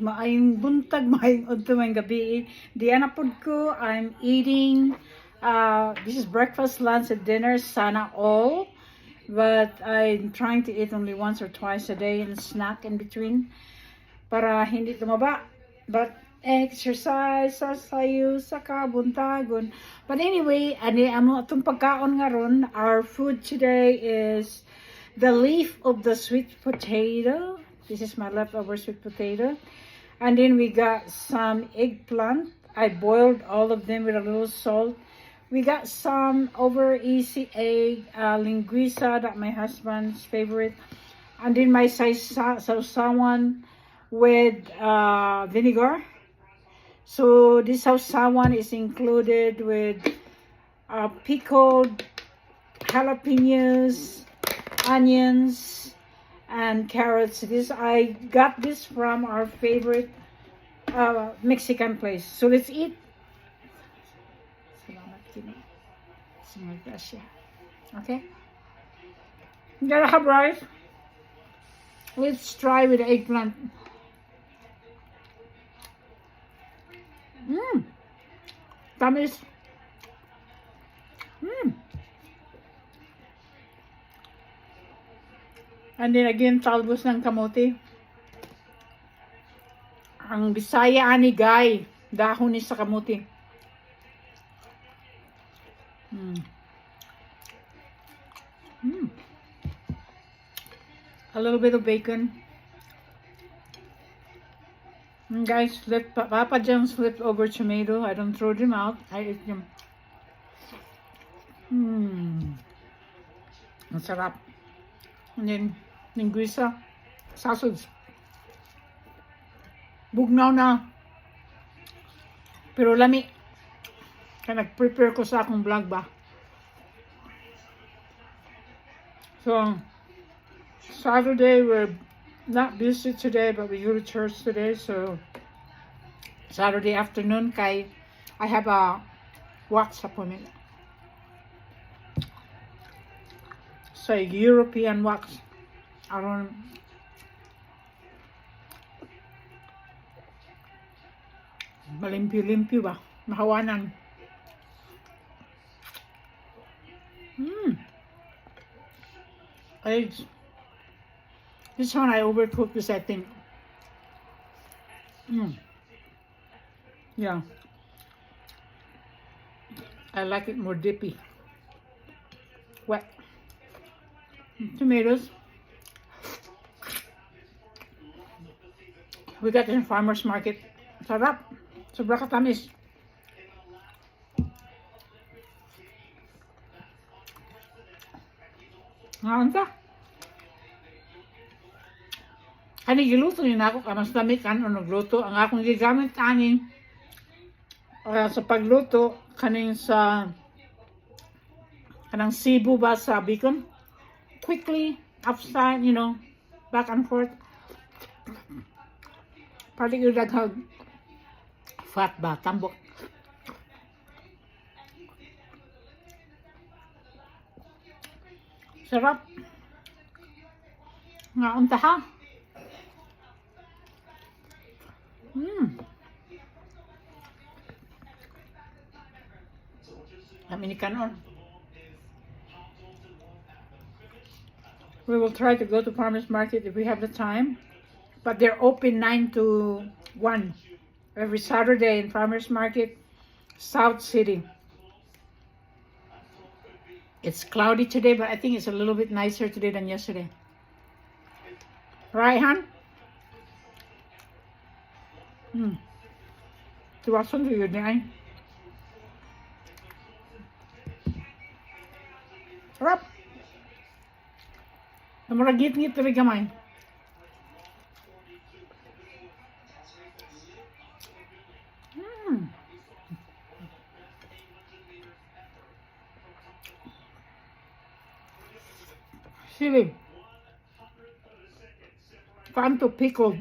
maayong buntag, maayong udto, maayong gabi. Diyan na pod ko, I'm eating, this is breakfast, lunch, and dinner, sana all. But I'm trying to eat only once or twice a day and snack in between para hindi tumaba. But exercise sa sayo sa kabuntagon. But anyway, amo atong pagkaon nga ron. Our food today is the leaf of the sweet potato. This is my leftover sweet potato. And then we got some eggplant. I boiled all of them with a little salt. We got some over easy egg, linguiça, that my husband's favorite. And then my sausawan with vinegar. So this sausawan is included with pickled jalapenos, onions, and carrots. I got this from our favorite Mexican place. So let's eat. Okay. You gotta have rice. Let's try with the eggplant. Tamis. And then again, talbos ng kamote. Ang Bisaya ani guy, dahon ni sa kamote. A little bit of bacon. And guys, Papa John's leftover tomato. I don't throw them out. I eat them. Ang sarap. And then, linguiça, sausage. Bugnaw na. Pero lami. Kaya nag-prepare ko sa akong vlog ba. So, Saturday, we're not busy today, but we go to church today. So, Saturday afternoon, I have a wax appointment. So, European wax. Malimpyo-limpyo ba? Mahawanan. Eggs. This one I overcooked this, I think. Yeah. I like it more dippy. Wet. Tomatoes. We got it in farmer's market. Sarap. Sobra katamis. Ngayon ka. Ani giluto ni nako ka mas dami kan nagluto. Ang akong gigamit ani sa pagluto kaning sa kanang Cebu ba sa bacon. Quickly, upside, back and forth. Pwede yung daghag fat ba, tambok. Sarap. Nga unta ha. Kami ni kanon. We will try to go to farmer's market if we have the time. But they're open 9 to 1 every Saturday in farmer's market, South City. It's cloudy today, but I think it's a little bit nicer today than yesterday. Right, hon? Tiwasan to yun eh. Sarap. Namaragit-ngit rin gamay. Sili. Kanto pickled.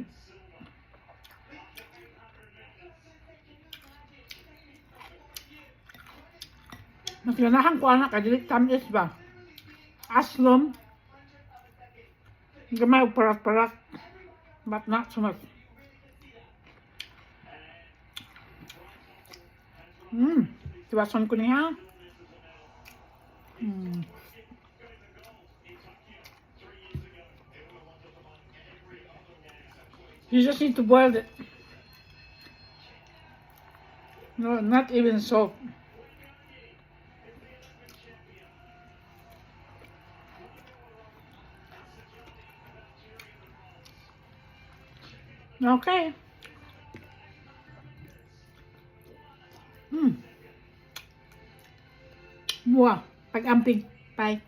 Naglanahan ko anak, adilik tamis ba? Aslom. Gamay parak-parak. But not so much. Tiwasan ko niya. You just need to boil it. No, not even salt. Okay. Wow. Pag-amping. Bye.